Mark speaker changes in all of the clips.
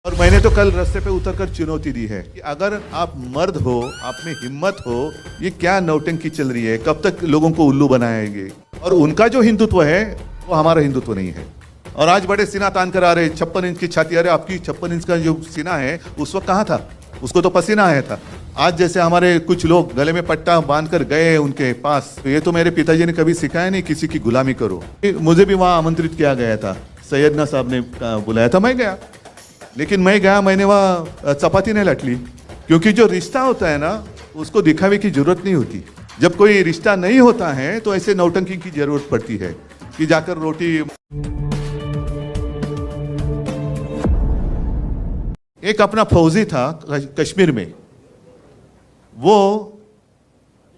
Speaker 1: और मैंने तो कल रास्ते पे उतरकर चुनौती दी है कि अगर आप मर्द हो, आप में हिम्मत हो, ये क्या नौटंकी चल रही है, कब तक लोगों को उल्लू बनाएंगे। और उनका जो हिंदुत्व है वो हमारा हिंदुत्व नहीं है। और आज बड़े सीना तान कर आ रहे, 56 इंच की छाती। अरे आपकी 56 इंच का जो सीना है उस वक्त कहाँ था? उसको तो पसीना आया था। आज जैसे हमारे कुछ लोग गले में पट्टा बांध कर गए उनके पास, तो ये तो मेरे पिताजी ने कभी सिखाया नहीं किसी की गुलामी करो। मुझे भी वहाँ आमंत्रित किया गया था, सैयदना साहब ने बुलाया था, मैं गया। लेकिन मैं गया, मैंने वहाँ चपाती नहीं लट ली, क्योंकि जो रिश्ता होता है ना उसको दिखावे की जरूरत नहीं होती। जब कोई रिश्ता नहीं होता है तो ऐसे नौटंकी की जरूरत पड़ती है कि जाकर रोटी। एक अपना फौजी था कश्मीर में, वो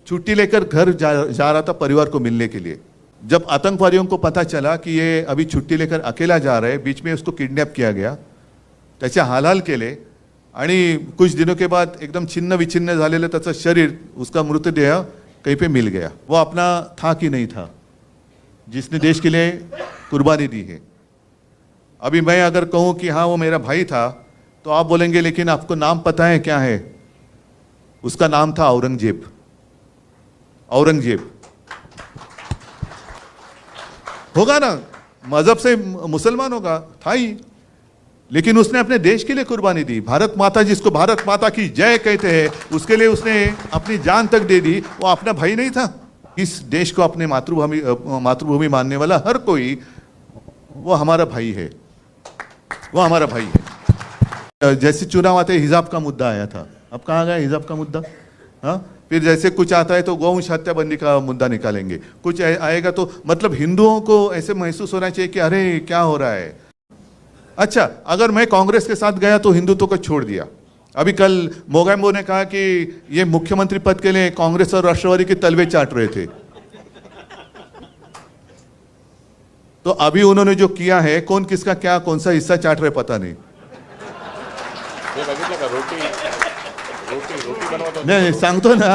Speaker 1: छुट्टी लेकर घर जा रहा था परिवार को मिलने के लिए। जब आतंकवादियों को पता चला कि ये अभी छुट्टी लेकर अकेला जा रहा है, बीच में उसको किडनैप किया गया, त्याचे हालहाल केले आणि कुछ दिनों के बाद एकदम छिन्न विछिन्न झालेलं त्याचं शरीर, उसका मृतदेह कहीं पे मिल गया। वो अपना था कि नहीं था जिसने देश के लिए कुर्बानी दी है। अभी मैं अगर कहूँ कि हाँ वो मेरा भाई था तो आप बोलेंगे लेकिन आपको नाम पता है क्या है? उसका नाम था औरंगजेब। औरंगजेब होगा ना, मजहब से मुसलमान होगा, था ही, लेकिन उसने अपने देश के लिए कुर्बानी दी। भारत माता, जिसको भारत माता की जय कहते हैं, उसके लिए उसने अपनी जान तक दे दी। वो अपना भाई नहीं था? इस देश को अपने मातृभूमि मानने वाला हर कोई वो हमारा भाई है, वो हमारा भाई है। जैसे चुनाव आते हिजाब का मुद्दा आया था, अब कहाँ गया हिजाब का मुद्दा? हाँ, फिर जैसे कुछ आता है तो गौवंश हत्याबंदी का मुद्दा निकालेंगे, कुछ आएगा तो मतलब हिंदुओं को ऐसे महसूस होना चाहिए कि अरे क्या हो रहा है। अच्छा, अगर मैं कांग्रेस के साथ गया तो हिंदुत्व को छोड़ दिया। अभी कल मोगैम्बो ने कहा कि ये मुख्यमंत्री पद के लिए कांग्रेस और राष्ट्रवादी के तलवे चाट रहे थे। तो अभी उन्होंने जो किया है, कौन किसका क्या कौन सा हिस्सा चाट रहे पता नहीं। नाही सांगतो ना,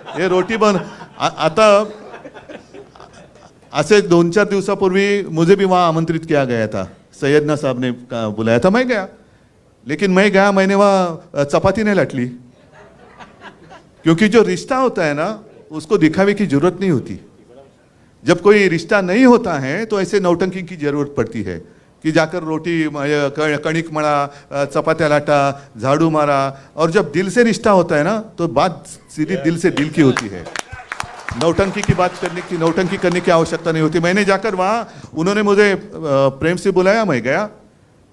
Speaker 1: हे रोटी बन आता ऐसे 2-4 दिवसापूर्वी मुझे भी वहां आमंत्रित किया गया था, सैयदना साहब ने बुलाया था, मैं गया। लेकिन मैं गया, मैंने वहाँ चपाती नहीं लट ली, क्योंकि जो रिश्ता होता है ना उसको दिखावे की जरूरत नहीं होती। जब कोई रिश्ता नहीं होता है तो ऐसे नौटंकी की जरूरत पड़ती है कि जाकर रोटी कणिक मळा, चपात्या लाटा, झाड़ू मारा। और जब दिल से रिश्ता होता है ना तो बात सीधी दिल से दिल की होती है। नौटंकी की बात करने की, नौटंकी करने की आवश्यकता नहीं होती। मैंने जाकर वहाँ, उन्होंने मुझे प्रेम से बुलाया, मैं गया।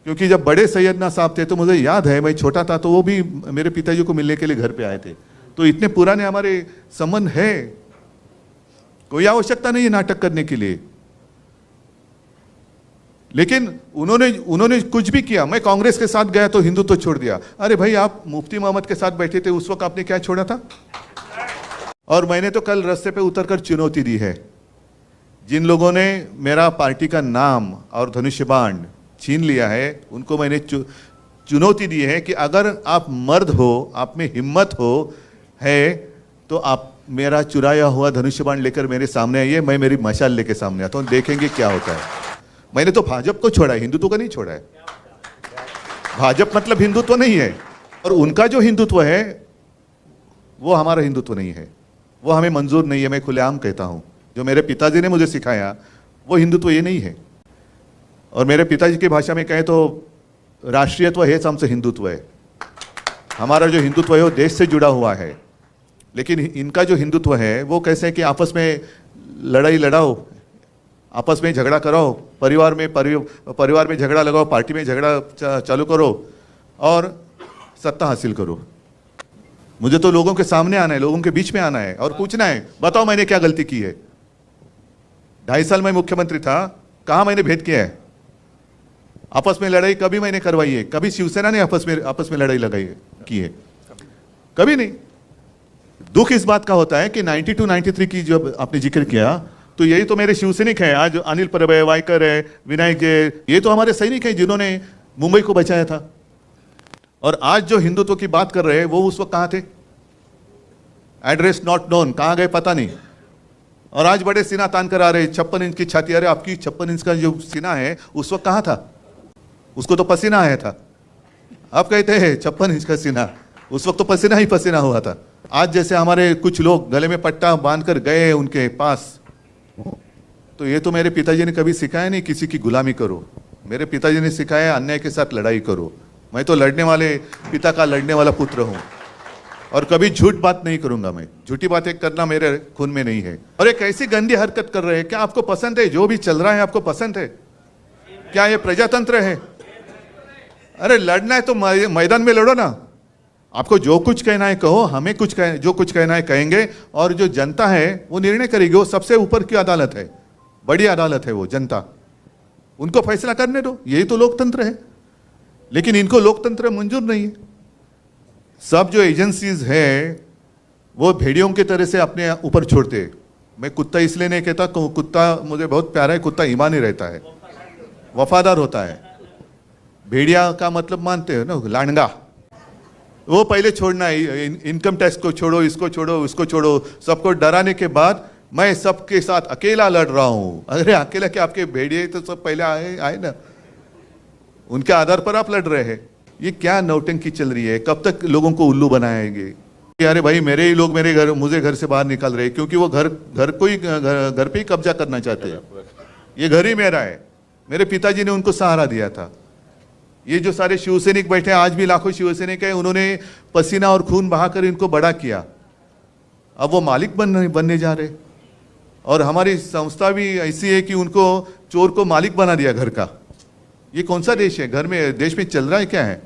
Speaker 1: क्योंकि जब बड़े सैयदना साहब थे तो मुझे याद है, मैं छोटा था तो वो भी मेरे पिताजी को मिलने के लिए घर पे आए थे। तो इतने पुराने हमारे संबंध है, कोई आवश्यकता नहीं है नाटक करने के लिए। लेकिन उन्होंने कुछ भी किया। मैं कांग्रेस के साथ गया तो हिंदुत्व छोड़ दिया। अरे भाई, आप मुफ्ती मोहम्मद के साथ बैठे थे, उस वक्त आपने क्या छोड़ा था? और मैंने तो कल रास्ते पे उतरकर चुनौती दी है, जिन लोगों ने मेरा पार्टी का नाम और धनुष्य बाण छीन लिया है, उनको मैंने चुनौती दी है कि अगर आप मर्द हो, आप में हिम्मत हो है, तो आप मेरा चुराया हुआ धनुष्य बाण लेकर मेरे सामने आइए, मैं मेरी मशाल लेके सामने आता हूँ, देखेंगे क्या होता है। मैंने तो भाजपा को छोड़ा है, हिंदुत्व को नहीं छोड़ा है। भाजपा मतलब हिंदुत्व नहीं है, और उनका जो हिंदुत्व है वो हमारा हिंदुत्व नहीं है, वो हमें मंजूर नहीं है। मैं खुलेआम कहता हूँ, जो मेरे पिताजी ने मुझे सिखाया वो हिंदुत्व ये नहीं है। और मेरे पिताजी की भाषा में कहें तो राष्ट्रीयत्व हेच आमचं हिंदुत्व है। हमारा जो हिंदुत्व है वो देश से जुड़ा हुआ है। लेकिन इनका जो हिंदुत्व है वो कैसे है कि आपस में लड़ाई लड़ाओ, आपस में झगड़ा कराओ, परिवार में झगड़ा लगाओ, पार्टी में झगड़ा चालू करो और सत्ता हासिल करो। मुझे तो लोगों के सामने आना है, लोगों के बीच में आना है और पूछना है, बताओ मैंने क्या गलती की है। 2.5 साल में मुख्यमंत्री था, कहाँ मैंने भेद किया है? आपस में लड़ाई कभी मैंने करवाई है? कभी शिवसेना ने आपस में लड़ाई लगाई है, की है? कभी नहीं। दुख इस बात का होता है कि 92-93 की जब आपने जिक्र किया, तो यही तो मेरे शिवसैनिक हैं। आज अनिल परब है, वायकर है, विनायक जय, ये तो हमारे सैनिक हैं जिन्होंने मुंबई को बचाया था। और आज जो हिंदुत्व की बात कर रहे हैं वो उस वक्त कहाँ थे? एड्रेस नॉट नोन, कहाँ गए पता नहीं। और आज बड़े सीना तान कर आ रहे, 56 इंच की छाती। अरे आपकी 56 इंच का जो सीना है उस वक्त कहाँ था? उसको तो पसीना आया था। आप कहते हैं 56 इंच का सीना, उस वक्त तो पसीना ही पसीना हुआ था। आज जैसे हमारे कुछ लोग गले में पट्टा बांधकर गए उनके पास, तो ये तो मेरे पिताजी ने कभी सिखाया नहीं किसी की गुलामी करो। मेरे पिताजी ने सिखाया अन्याय के साथ लड़ाई करो। मैं तो लड़ने वाले पिता का लड़ने वाला पुत्र हूं और कभी झूठ बात नहीं करूंगा। मैं झूठी बातें करना मेरे खून में नहीं है। और एक ऐसी गंदी हरकत कर रहे हैं, क्या आपको पसंद है? जो भी चल रहा है आपको पसंद है क्या? ये प्रजातंत्र है? अरे लड़ना है तो मैदान में लड़ो ना। आपको जो कुछ कहना है कहो, हमें जो कुछ कहना है कहेंगे, और जो जनता है वो निर्णय करेगी। वो सबसे ऊपर की अदालत है, बड़ी अदालत है वो जनता, उनको फैसला करने दो। यही तो लोकतंत्र है। लेकिन इनको लोकतंत्र मंजूर नहीं है। सब जो एजेंसीज है वो भेड़ियों की तरह से अपने ऊपर छोड़ते हैं। मैं कुत्ता इसलिए नहीं कहता, कुत्ता मुझे बहुत प्यारा है, कुत्ता ईमानी रहता है, वफादार होता है। भेड़िया का मतलब मानते हो ना, लांडगा। वो पहले छोड़ना है, इनकम टैक्स को छोड़ो, इसको छोड़ो, उसको छोड़ो, सबको डराने के बाद मैं सबके साथ अकेला लड़ रहा हूं। अरे अकेला क्या, आपके भेड़िए तो सब पहले आए ना, उनके आधार पर आप लड़ रहे हैं। ये क्या नौटंकी चल रही है? कब तक लोगों को उल्लू बनाएंगे? अरे भाई मेरे ही लोग मुझे घर से बाहर निकाल रहे हैं क्योंकि वो घर पे ही कब्जा करना चाहते हैं। ये घर ही मेरा है। मेरे पिताजी ने उनको सहारा दिया था। ये जो सारे शिवसैनिक बैठे हैं, आज भी लाखों शिवसैनिक है, उन्होंने पसीना और खून बहाकर इनको बड़ा किया। अब वो मालिक बनने जा रहे। और हमारी संस्था भी ऐसी है कि उनको चोर को मालिक बना दिया घर का। ये कौन सा देश है? देश में चल रहा है क्या है?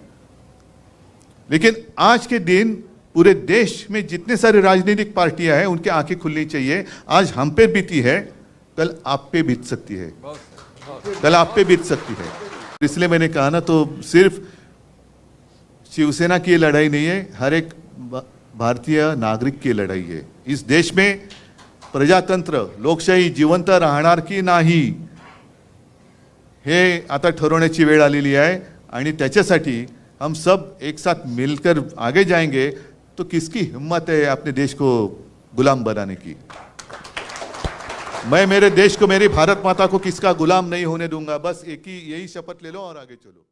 Speaker 1: लेकिन आज के दिन पूरे देश में जितने सारे राजनीतिक पार्टियां हैं उनकी आंखें खुलनी चाहिए। आज हम पे बीती है, कल आप पे बीत सकती है, कल आप पे बीत सकती है। इसलिए मैंने कहा ना, तो सिर्फ शिवसेना की लड़ाई नहीं है, हर एक भारतीय नागरिक की लढाई आहे। इस देश में प्रजातंत्र लोकशाही जिवंत राहणार की नाही हे आता ठरवण्याची वेळ आलेली आहे आणि त्याच्यासाठी हम सब एक साथ मिलकर आगे जाएंगे तो किसकी हिम्मत है अपने देश को गुलाम बनाने की। मैं मेरे देश को, मेरी भारत माता को किसका गुलाम नहीं होने दूंगा। बस एक ही यही शपथ ले लो और आगे चलो।